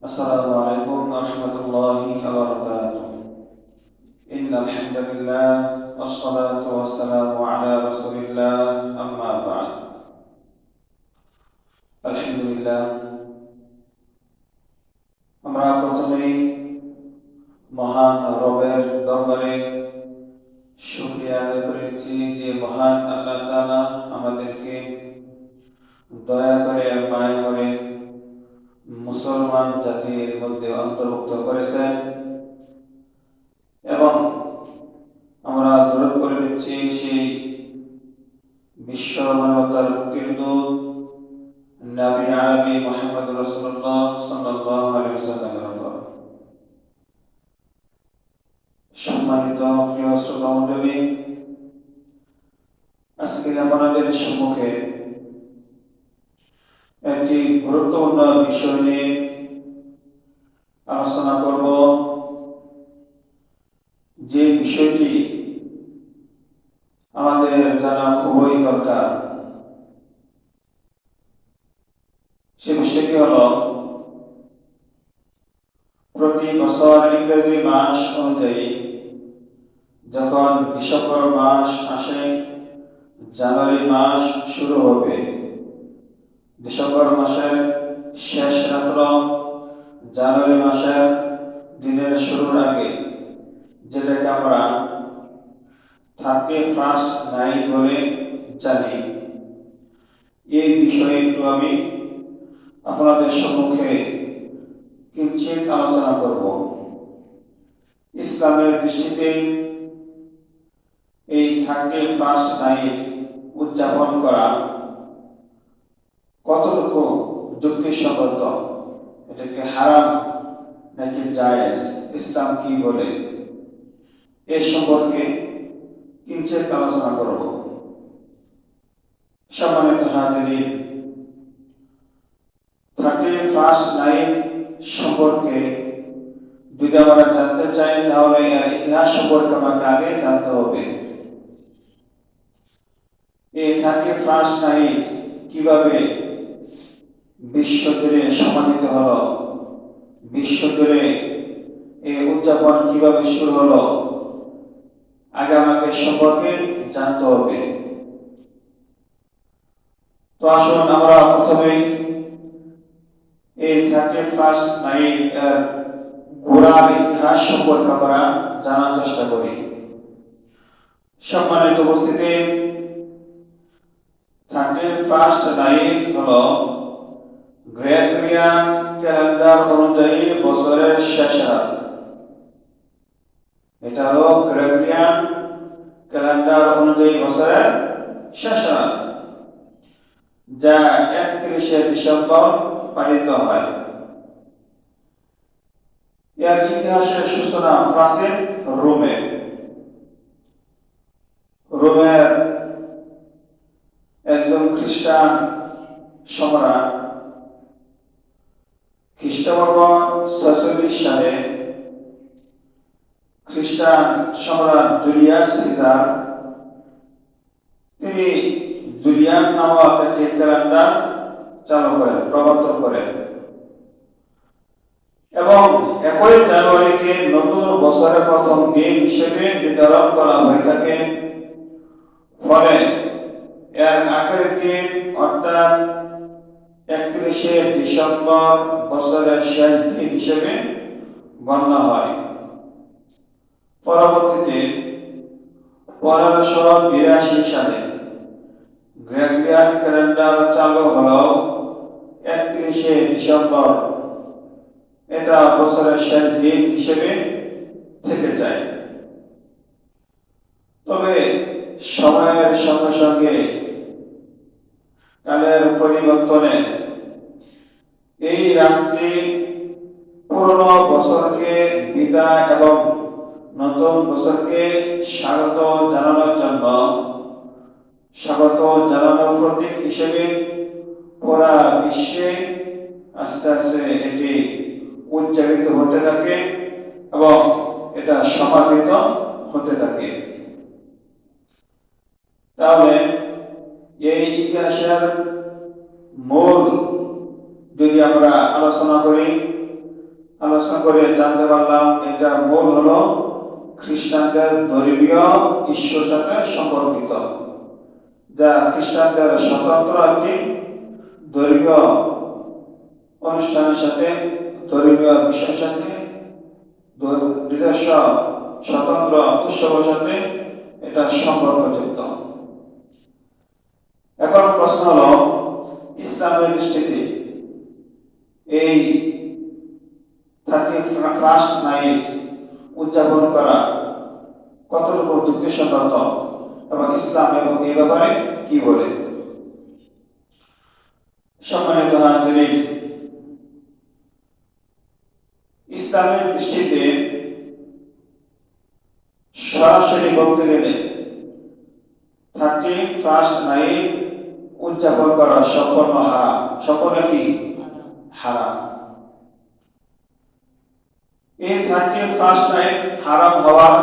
السلام عليكم ورحمة الله وبركاته. إن الحمد لله والصلاة والسلام على رسول الله أما بعد. الحمد لله আমরা প্রথমেই মহান রবের দরবারে শুকরিয়া আদায় করেছি যে মহান আল্লাহ তাআলা আমাদেরকে দয়া করে মায়া করে মুসলমান জাতির মধ্যে অন্তর্ভুক্ত করেছেন এবং আমরা দরুদ পড়ে নিচ্ছি সেই বিশ্ব মানবতার মুক্তির দূত নবী আরবি মুহাম্মদ রাসূলুল্লাহ সাল্লাল্লাহু আলাইহি ওয়াসাল্লামের উপর। সম্মানিত প্রিয় শ্রোতা মণ্ডলী, আজকে আমাদের সম্মুখে একটি গুরুত্বপূর্ণ বিষয় নিয়ে আলোচনা করব, যে বিষয়টি আমাদের জানা খুবই দরকার। সে বিষয়টি হল, প্রতি বছর ইংরেজি মাস অনুযায়ী যখন ডিসেম্বর মাস আসে, জানুয়ারি মাস শুরু হবে। ডিসেম্বর মাসের শেষ রাত্র, জানুয়ারি মাসের দিনের শুরুর আগে, যেটাকে আমরা 31st নাইট বলে জানি, এই বিষয়ে একটু আমি আপনাদের সম্মুখে কিঞ্চিত আলোচনা করব। ইসলামের দৃষ্টিতে এই 31st নাইট উদযাপন করা কতটুকু যুক্তিসঙ্গত, এটাকে হারাম নাকি জায়েজ, ইসলাম কি বলে, এ সম্পর্কে কিঞ্চিত আলোচনা করব। সম্মানিত হাজিরিন, 31st নাইট সম্পর্কে যদি আমরা জানতে চাই, তাহলে এর ইতিহাস সম্পর্কে আমাকে আগে জানতে হবে। এই 31st নাইট কিভাবে বিশ্বজুড়ে সমাহিত হলো, বিশ্বজুড়ে এই উদযাপন কিভাবে শুরু হলো, আগে আমাকে সম্পর্কে জানতে হবে। তো আসুন আমরা প্রথমে এই 31st নাইট এর গোড়ার ইতিহাস সম্পর্কে আমরা জানার চেষ্টা করি। সম্মানিত উপস্থিতি, 31st নাইট হলো গ্রেগরিয়ান ক্যালেন্ডার অনুযায়ী বছরের শেষ রাত। এটা হলো গ্রেগরিয়ান ক্যালেন্ডার অনুযায়ী বছরের শেষ রাত, যা 31শে ডিসেম্বর পালিত হয়। এর ইতিহাসের সূচনা প্রাচীন রোমে। রোমের একজন খ্রিস্টান সম্রাট খ্রিস্টপূর্ব 46 সালে খ্রিস্টান সম্রাট জুলিয়াস সিজার, তিনি জুলিয়ান নামক একটি ক্যালেন্ডার চালু করেন, প্রবর্তন করেন এবং 1 জানুয়ারিকে নতুন বছরের প্রথম দিন হিসেবে নির্ধারণ করা হয়ে থাকে। ফলে এর আগের দিন অর্থাৎ 31শে ডিসেম্বর বছরের শেষ দিন হিসেবে গণ্য হয়। পরবর্তীতে 1582 সালে গ্রেগরিয়ান ক্যালেন্ডার চালু হলেও 31শে ডিসেম্বর এটা বছরের শেষ দিন হিসেবে থেকে যায়। তবে সময়ের সঙ্গে সঙ্গে কালের পরিবর্তনে এই রাত্রি পুরনো বছরকে বিদায় এবং নতুন বছরকে স্বাগত জানানোর জন্য, স্বাগত জানানোর প্রতীক হিসেবে পুরা বিশ্বে আস্তে আস্তে এটি উদযাপিত হতে থাকে এবং এটা সমাদৃত হতে থাকে। তাহলে এই ইতিহাসের মূল যদি আমরা আলোচনা করি, আলোচনা করে জানতে পারলাম এটা মূল হলো খ্রিস্টানদের ধর্মীয় ঈশ্বর সাথে সম্পর্কিত, যা খ্রিস্টানদের স্বতন্ত্র একটি ধর্মীয় অনুষ্ঠানের সাথে, ধর্মীয় বিষয়ের সাথে, নিজস্ব স্বতন্ত্র উৎসবের সাথে এটা সম্পর্কযুক্ত। এখন প্রশ্ন হলো, ইসলামের দৃষ্টিতে এই 31st নাইট উদযাপন করা কতটুকু যুক্তিসঙ্গত এবং ইসলাম এবং এই ব্যাপারে কি বলে? সম্মানিত হাজিরিন, ইসলামের দৃষ্টিতে সরাসরি বলতে গেলে 31st নাইট উদযাপন করা সম্পূর্ণ হারাম। সম্পূর্ণ কি? হারাম। এই 31st নাইট হারাম হওয়ার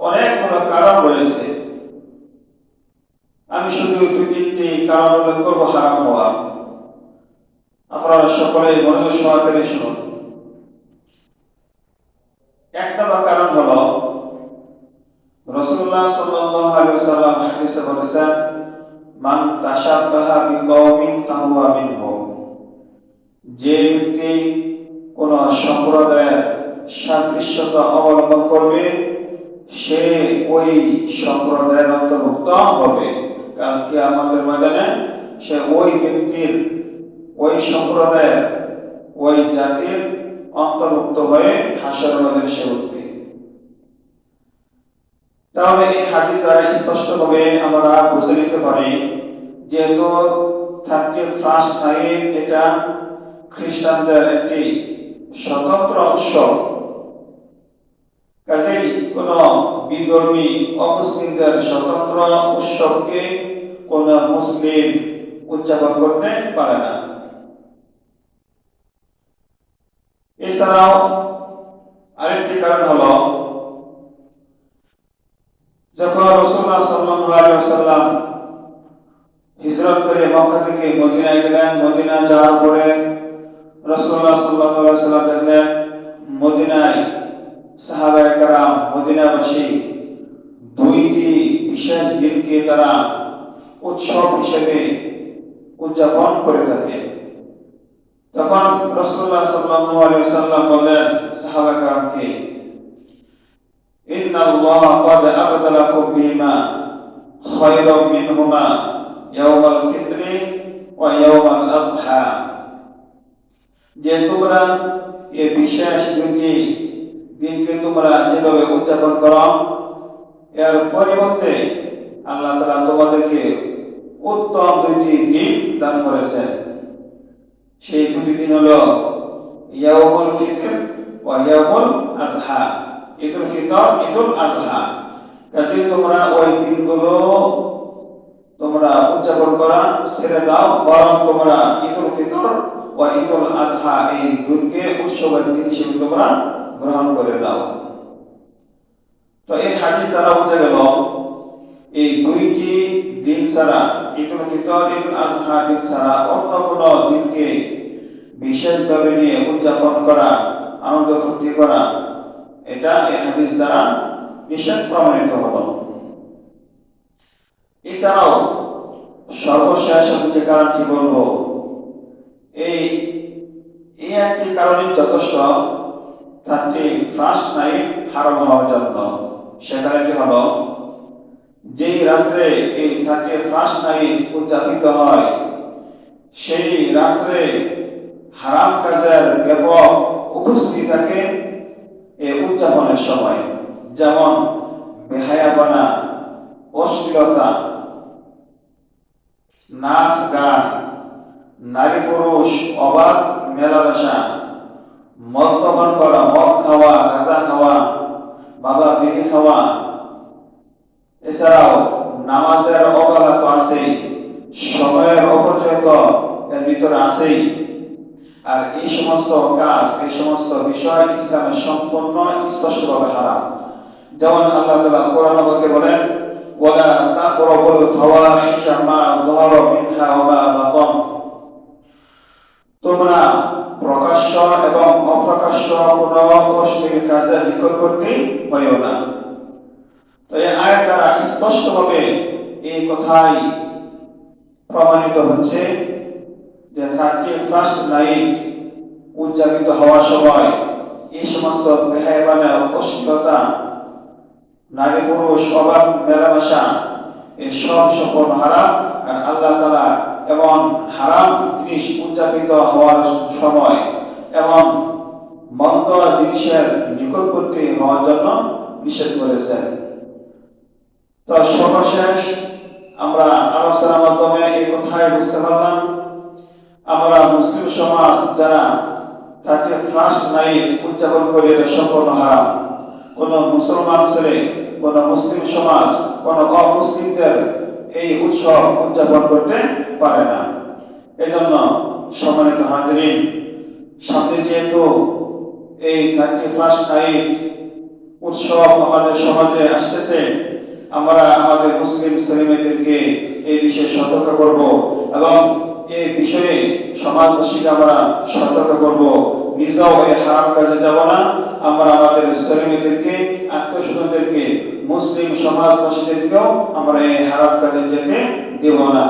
অনেকগুলো কারণ রয়েছে। আমি শুধু 2-3টি কারণ উল্লেখ করবো হারাম হওয়ার। আপনারা সকলে মনোযোগ সহকারে শুনুন। এক নম্বর কারণ হলো, রাসূলুল্লাহ সাল্লাল্লাহু আলাইহি ওয়াসাল্লাম হাদিসে বলেছেন, মান তাশাব্বাহা বিকওমিন ফাহুয়া মিনহুম। যে ব্যক্তি কোন সম্প্রদায়ের সাদৃশ্যতা অবলম্বন করবে, সে ওই সম্প্রদায়ের অন্তর্ভুক্ত হবে। কারণ কিয়ামতের ময়দানে সে ওই ব্যক্তির, ওই সম্প্রদায়ের, ওই জাতির অন্তর্ভুক্ত হয়ে হাসরের ময়দানে সে উঠবে। তাহলে এই হাদিস দ্বারা স্পষ্টভাবে আমরা বুঝে নিতে পারি, যেহেতু 31st নাইট এটা খ্রিস্টানদের একটি স্বতন্ত্র উৎসব, কাজেই কোন বিধর্মী অমুসলিমদের স্বতন্ত্র উৎসবকে কোন মুসলিম উদযাপন করতে পারে না। এছাড়াও আরেকটি কারণ হলো, যখন রাসূলুল্লাহ সাল্লাল্লাহু আলাইহি ওয়াসাল্লাম হিজরত করে মক্কা থেকে মদিনায় গেলেন, মদিনা যাওয়ার পরে রাসূলুল্লাহ সাল্লাল্লাহু আলাইহি ওয়াসাল্লাম দেখলেন মদিনায় সাহাবায়ে কেরাম, মদিনাবাসী 2টি বিশেষ দিনকে তারা উৎসব হিসেবে উদযাপন করে থাকে। তখন রাসূলুল্লাহ সাল্লাল্লাহু আলাইহি ওয়াসাল্লাম বললেন সাহাবায়ে কেরামকে, ইন্নাল্লাহা ক্বাদ আবদালাকুম বিহিমা খায়রাম মিনহুমা ইয়াওমাল ফিতরি ওয়া ইয়াওমাল আযহা। যে তোমরা এই বিশেষ দুটি দিনকে তোমরা যেভাবে উদযাপন করো, এর পরিবর্তে আল্লাহ তাআলা তোমাদেরকে উত্তম 2টি দিন দান করেছেন। সেই 2টি দিন হলো ইয়াউমুল ফিতর ওয়া ইয়াউমুল আযহা। ঈদুল ফিতর, ঈদুল আযহা। কাজেই তোমরা ওই দিনগুলো তোমরা উদযাপন করা ছেড়ে দাও, বরং তোমরা ঈদুল ফিতর ও ঈদুল আযহা এই দুটোকে উৎসবের দিন হিসেবে তোমরা গ্রহণ করে দাও। তো এই হাদিস দ্বারা বোঝা গেল, এই 2টি দিন ছাড়া, ঈদুল ফিতর, ঈদুল আযহা দিন ছাড়া অন্য কোনো দিনকে বিশেষভাবে নিয়ে উদযাপন করা, আনন্দ ফুর্তি করা, এটা এই হাদিস দ্বারা নিষেধ প্রমাণিত হলো। এছাড়াও সর্বশেষ যে কারণটি বলবো, এই একটি কারণই যথেষ্ট 31st নাইট হারাম হওয়ার জন্য। সে কারণটি হলো, যেই রাত্রে এই 31st নাইট উদযাপিত হয়, সেই রাত্রে হারাম কাজের ব্যাপক উপস্থিতি থাকে এই উদযাপনের সময়। যেমন বেহায়াপনা, অশ্লীলতা, নাচ গান, নারী পুরুষ অবাধ মেলামেশা, মদ্যপান করা, মদ খাওয়া, গাঁজা খাওয়া, বাবা বিড়ি খাওয়া, এছাড়াও নামাজের অবহেলা তো আছেই, সময়ের অপচয় তো এর ভিতরে আছেই। আর এই সমস্ত কাজ, এই সমস্ত বিষয় ইসলামের সম্পূর্ণ স্পষ্টভাবে হারাম। যেমন আল্লাহ তাআলা কোরআনে বলেন, ওয়ালা তাকরাবুল ফাওয়াহিশা মা যাহারা মিনহা ওয়া মা বাতান। তোমরা প্রকাশ্য এবং অপ্রকাশ্য প্রকাশ্য কোনো অশ্লীল কাজে নিকট করতে হইও না। তো এই আয়াত দ্বারা স্পষ্টভাবে এই কথাই প্রমাণিত হচ্ছে যে 31st নাইট উদযাপিত হওয়ার সময় এই সমস্ত বেহায়াপনা, অশ্লীলতা, নারী পুরুষ অবাধ মেলামেশা, এই সব সম্পূর্ণ হারাম। আর আল্লাহ তাআলা এবং হারাম জিনিস উদযাপিত হওয়ার সময় এবং মন্দ জিনিসের নিকটবর্তী হওয়ার জন্য নিষেধ করেছেন। তো সর্বশেষ আমরা আলোচনার মাধ্যমে এই কথাই বুঝতে পারলাম, আমরা মুসলিম সমাজ যারা 31st নাইট উদযাপন করে এটা সম্পূর্ণ হারাম। কোন মুসলমান ছেলে, কোন মুসলিম সমাজ, কোন অমুসলিমদের এই উৎসব উদযাপন করতে পারে না। এজন্য সম্মানিত হাজিরিন, সামনে যেহেতু এই 31st নাইট উৎসব আমাদের সমাজে আসতেছে, আমরা আমাদের মুসলিম ছেলেমেয়েদেরকে এই বিষয়ে সতর্ক করব এবং এই বিষয়ে সমাজবাসীকে আমরা সতর্ক করব। নিজেও এই হারাম কাজে যাব না, আমরা আমাদের ছেলেমেয়েদেরকে, আত্মীয়স্বজনদেরকে, মুসলিম সমাজবাসীদেরকেও আমরা এই হারাম কাজে যেতে দেব না।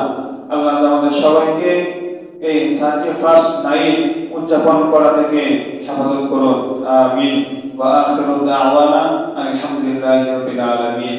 আল্লাহ আমাদের সবাইকে এই 31st নাইট উদযাপন করা থেকে হেফাজত করুন। আমিন। ওয়া আখিরু দাওয়ানা আলহামদুলিল্লাহি রাব্বিল আলামিন।